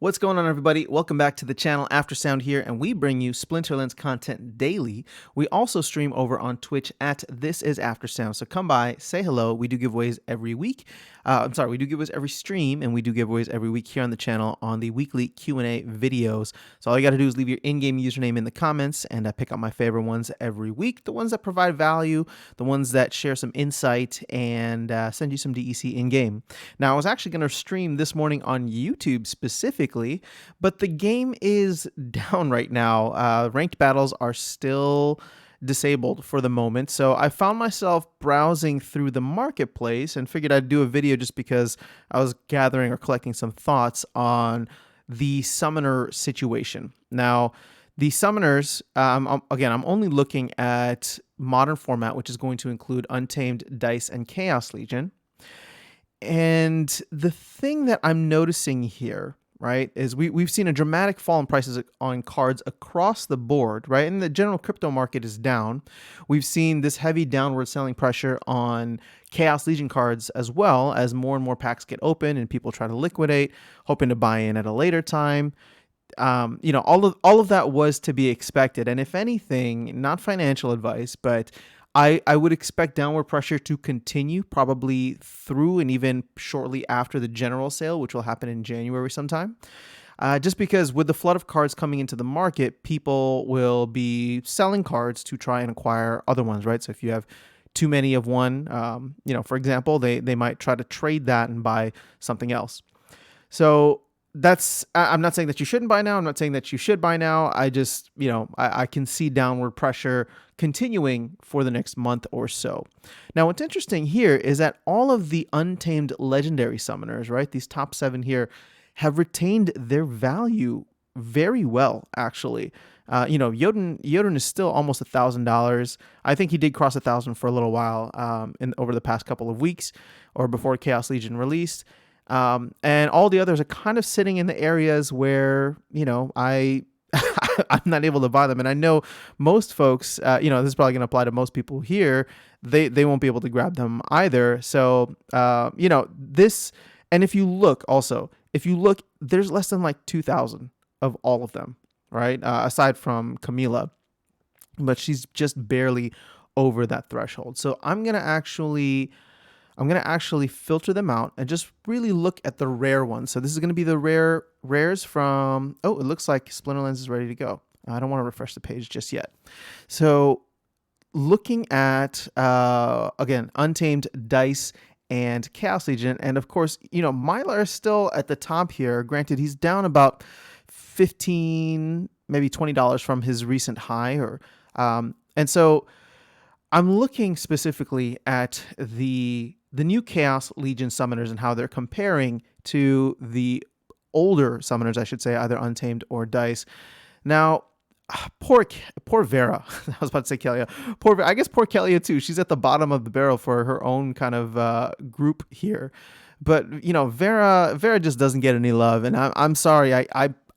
What's going on, everybody? Welcome back to the channel. Aftersound here, and we bring you Splinterlands content daily. We also stream over on Twitch at This Is Aftersound, so come by, say hello. We do giveaways every week. We do giveaways every stream, and we do giveaways every week here on the channel on the weekly Q&A videos. So all you got to do is leave your in-game username in the comments, and I pick out my favorite ones every week. The ones that provide value, the ones that share some insight, and send you some DEC in-game. Now, I was actually going to stream this morning on YouTube specifically, but the game is down right now. Ranked battles are still disabled for the moment, so I found myself browsing through the marketplace and figured I'd do a video just because I was gathering or collecting some thoughts on the summoner situation. Now, the summoners, again, I'm only looking at modern format, which is going to include Untamed, Dice, and Chaos Legion. And the thing that I'm noticing here, right, is we've seen a dramatic fall in prices on cards across the board, right? And the general crypto market is down. We've seen this heavy downward selling pressure on Chaos Legion cards as well, as more and more packs get open and people try to liquidate, hoping to buy in at a later time. All of that was to be expected. And if anything, not financial advice, but I would expect downward pressure to continue probably through and even shortly after the general sale, which will happen in January sometime. Just because with the flood of cards coming into the market, people will be selling cards to try and acquire other ones, right? So if you have too many of one, for example, they might try to trade that and buy something else. So I'm not saying that you shouldn't buy now. I'm not saying that you should buy now. I just, I can see downward pressure continuing for the next month or so. Now, what's interesting here is that all of the Untamed legendary summoners, right, these top 7 here, have retained their value very well, actually. Jotun is still almost $1,000. I think he did cross 1,000 for a little while over the past couple of weeks or before Chaos Legion released. And all the others are kind of sitting in the areas where, I'm not able to buy them. And I know most folks, this is probably going to apply to most people here. They won't be able to grab them either. So, this, and if you look, there's less than like 2,000 of all of them, right? Aside from Camila, but she's just barely over that threshold. So I'm going to actually filter them out and just really look at the rare ones. So this is going to be the rares from, it looks like Splinterlands is ready to go. I don't want to refresh the page just yet. So looking at, again, Untamed, Dice, and Chaos Legion. And of course, Mylar is still at the top here. Granted, he's down about $15, maybe $20 from his recent high. And so I'm looking specifically at the new Chaos Legion summoners and how they're comparing to the older summoners, I should say, either Untamed or Dice. Now, poor Vera. I was about to say Kelia. I guess poor Kelia too. She's at the bottom of the barrel for her own kind of group here. But Vera just doesn't get any love, and I'm sorry.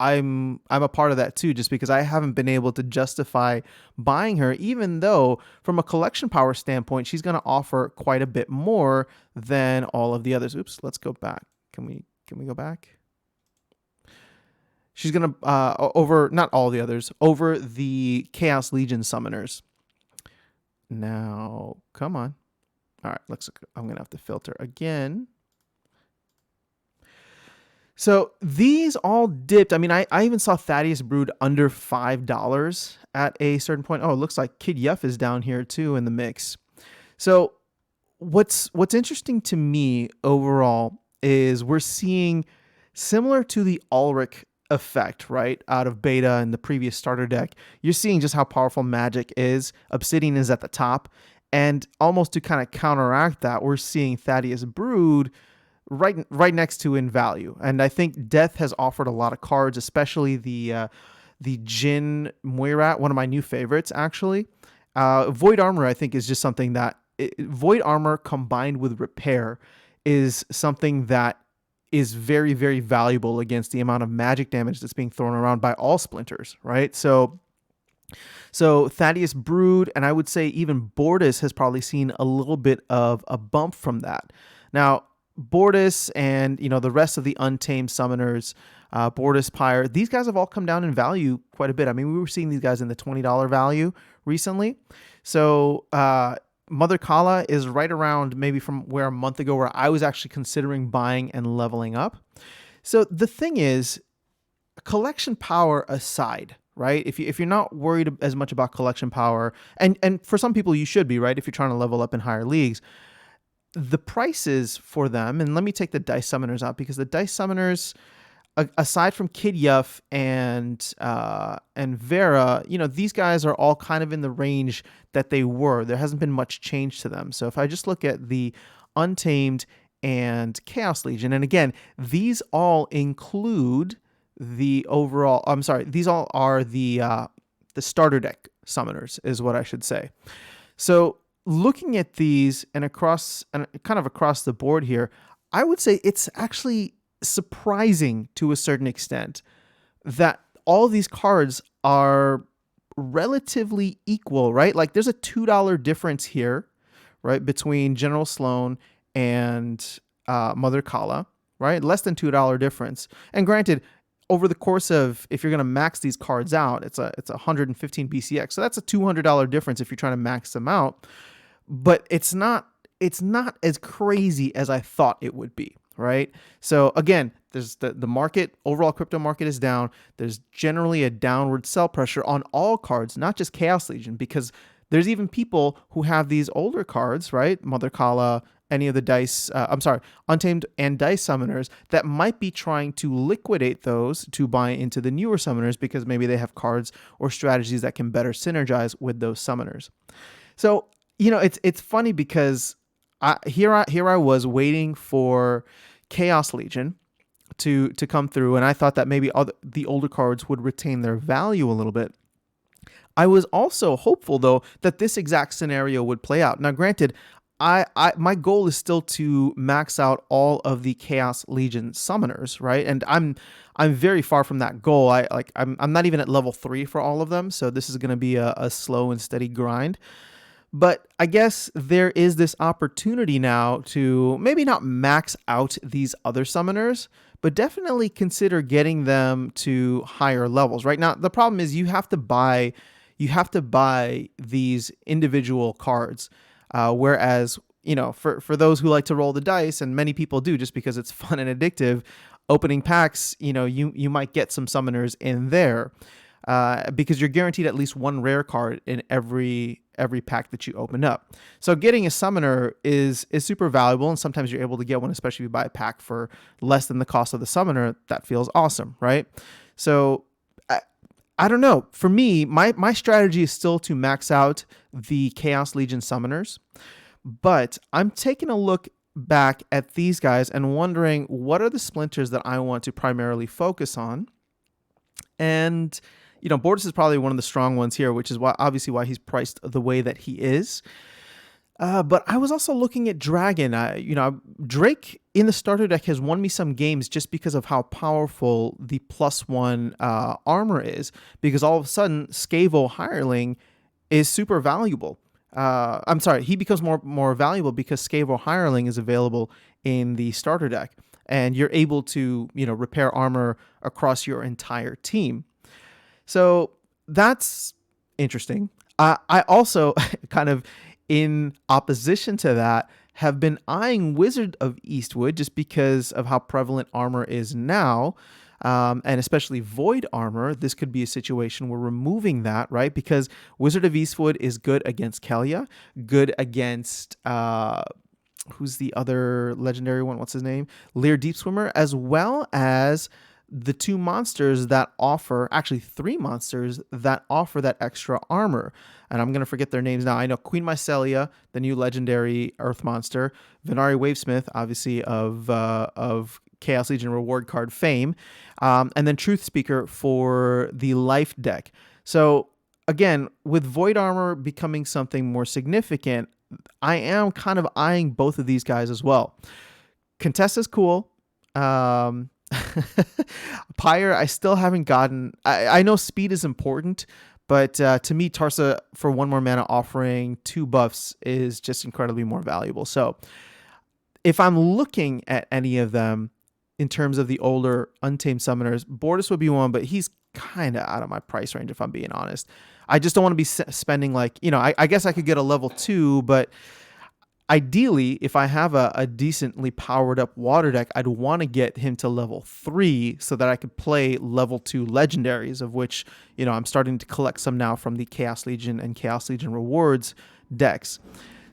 I'm a part of that too, just because I haven't been able to justify buying her, even though from a collection power standpoint, she's going to offer quite a bit more than all of the others. Oops, let's go back. Can we go back? She's going to, over, not all the others, over the Chaos Legion summoners. Now, come on. All right, I'm going to have to filter again. So these all dipped. I mean, I even saw Thaddeus Brood under $5 at a certain point. Oh, it looks like Kid Yuff is down here too in the mix. So what's interesting to me overall is we're seeing similar to the Ulrich effect, right, out of beta and the previous starter deck. You're seeing just how powerful Magic is. Obsidian is at the top. And almost to kind of counteract that, we're seeing Thaddeus Brood right next to in value. And I think Death has offered a lot of cards, especially the Jin Muirat, one of my new favorites, actually. Void Armor, I think, is just something that Void Armor combined with Repair is something that is very, very valuable against the amount of magic damage that's being thrown around by all splinters, right? So Thaddeus Brood, and I would say even Bortus has probably seen a little bit of a bump from that. Now, Bortus and the rest of the untamed summoners, Bortus, Pyre, these guys have all come down in value quite a bit. I mean, we were seeing these guys in the $20 value recently. So Mother Kala is right around maybe from where a month ago where I was actually considering buying and leveling up. So the thing is, collection power aside, right? If you're not worried as much about collection power, and for some people you should be, right? If you're trying to level up in higher leagues, the prices for them, and let me take the dice summoners out because the dice summoners, aside from Kid Yuff and Vera, these guys are all kind of in the range that they were. There hasn't been much change to them. So if I just look at the Untamed and Chaos Legion, and again, these all include the overall. I'm sorry, these all are the starter deck summoners, is what I should say. So looking at these and kind of across the board here, I would say it's actually surprising to a certain extent that all these cards are relatively equal, right? Like there's a $2 difference here, right, between General Sloan and Mother Kala, right? Less than $2 difference. And granted, over the course of, if you're going to max these cards out, it's 115 BCX. So that's a $200 difference if you're trying to max them out. But it's not as crazy as I thought it would be, right? So again, there's the market, overall crypto market is down. There's generally a downward sell pressure on all cards, not just Chaos Legion, because there's even people who have these older cards, right? Mother Kala, any of the dice, Untamed and dice summoners that might be trying to liquidate those to buy into the newer summoners because maybe they have cards or strategies that can better synergize with those summoners. So, it's funny because here I was waiting for Chaos Legion to come through, and I thought that maybe the older cards would retain their value a little bit. I was also hopeful, though, that this exact scenario would play out. Now, granted, my goal is still to max out all of the Chaos Legion summoners, right? And I'm very far from that goal. I'm not even at level 3 for all of them, so this is going to be a slow and steady grind. But I guess there is this opportunity now to maybe not max out these other summoners, but definitely consider getting them to higher levels. Right now, the problem is you have to buy these individual cards, whereas for those who like to roll the dice, and many people do just because it's fun and addictive, opening packs, you might get some summoners in there. Because you're guaranteed at least one rare card in every pack that you open up. So getting a summoner is super valuable, and sometimes you're able to get one, especially if you buy a pack for less than the cost of the summoner. That feels awesome, right? So I don't know. For me, my strategy is still to max out the Chaos Legion summoners, but I'm taking a look back at these guys and wondering what are the splinters that I want to primarily focus on. And Bortus is probably one of the strong ones here, which is obviously why he's priced the way that he is. But I was also looking at Dragon. Drake in the starter deck has won me some games just because of how powerful the +1 armor is. Because all of a sudden, Scavo Hireling is super valuable. He becomes more valuable because Scavo Hireling is available in the starter deck, and you're able to repair armor across your entire team. So that's interesting. I also kind of in opposition to that have been eyeing Wizard of Eastwood just because of how prevalent armor is now. And especially void armor, this could be a situation where removing that, right? Because Wizard of Eastwood is good against Kelia, good against who's the other legendary one? What's his name? Lear Deep Swimmer, as well as the two monsters that offer, actually three monsters that offer that extra armor. And I'm going to forget their names now. I know Queen Mycelia, the new legendary earth monster, Venari Wavesmith, obviously of Chaos Legion reward card fame, and then Truth Speaker for the life deck. So again, with void armor becoming something more significant, I am kind of eyeing both of these guys as well. Contessa's cool. Pyre, I still haven't gotten. I know speed is important, but to me, Tarsa for one more mana offering 2 buffs is just incredibly more valuable. So if I'm looking at any of them in terms of the older Untamed Summoners, Bortus would be one, but he's kind of out of my price range, if I'm being honest. I just don't want to be spending like, I guess I could get a level 2, but ideally, if I have a decently powered up water deck, I'd want to get him to level 3 so that I could play level 2 legendaries, of which, I'm starting to collect some now from the Chaos Legion and Chaos Legion rewards decks.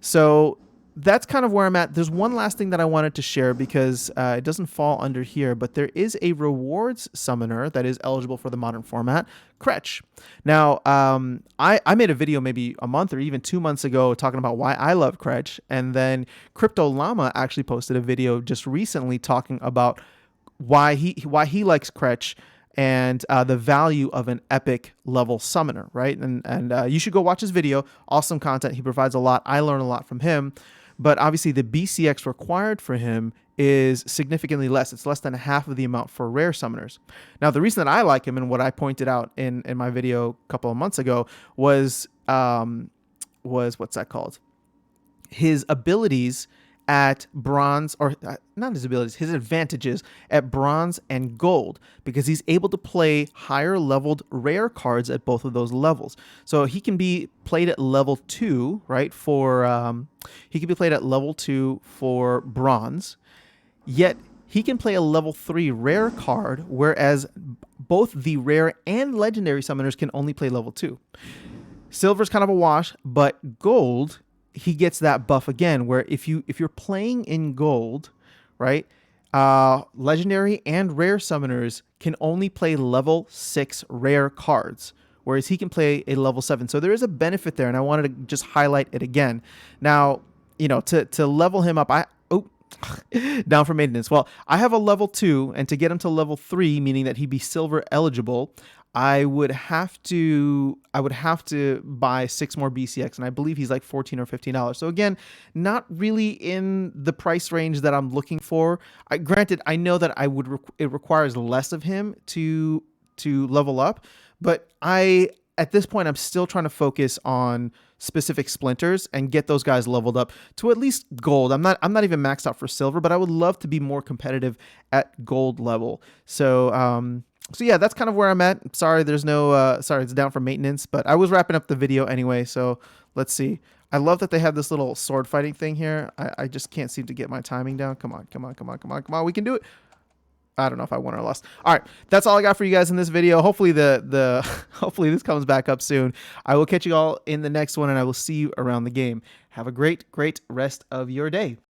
So that's kind of where I'm at. There's one last thing that I wanted to share because it doesn't fall under here, but there is a rewards summoner that is eligible for the modern format, Kretch. Now, I made a video maybe a month or even 2 months ago talking about why I love Kretch, and then Crypto Llama actually posted a video just recently talking about why he likes Kretch and the value of an epic level summoner, right? And you should go watch his video. Awesome content. He provides a lot. I learn a lot from him. But obviously the BCX required for him is significantly less. It's less than half of the amount for rare summoners. Now, the reason that I like him and what I pointed out in my video a couple of months ago was what's that called? His abilities at bronze, or not his abilities, his advantages at bronze and gold, because he's able to play higher leveled rare cards at both of those levels. So he can be played at level 2, right? He can be played at level 2 for bronze, yet he can play a level 3 rare card, whereas both the rare and legendary summoners can only play level 2. Silver's kind of a wash, but gold, he gets that buff again, where if you're playing in gold, right, legendary and rare summoners can only play level 6 rare cards, whereas he can play a level 7. So there is a benefit there, and I wanted to just highlight it again. Now, to level him up, down for maintenance. Well, I have a level 2, and to get him to level 3, meaning that he'd be silver eligible, I would have to buy 6 more BCX, and I believe he's like $14 or $15. So again, not really in the price range that I'm looking for. Granted, I know that it requires less of him to level up, but at this point I'm still trying to focus on specific splinters and get those guys leveled up to at least gold. I'm not even maxed out for silver, but I would love to be more competitive at gold level. So yeah, that's kind of where I'm at. Sorry, it's down for maintenance, but I was wrapping up the video anyway, so let's see. I love that they have this little sword fighting thing here. I just can't seem to get my timing down. Come on. We can do it. I don't know if I won or lost. All right, that's all I got for you guys in this video. Hopefully hopefully this comes back up soon. I will catch you all in the next one, and I will see you around the game. Have a great rest of your day.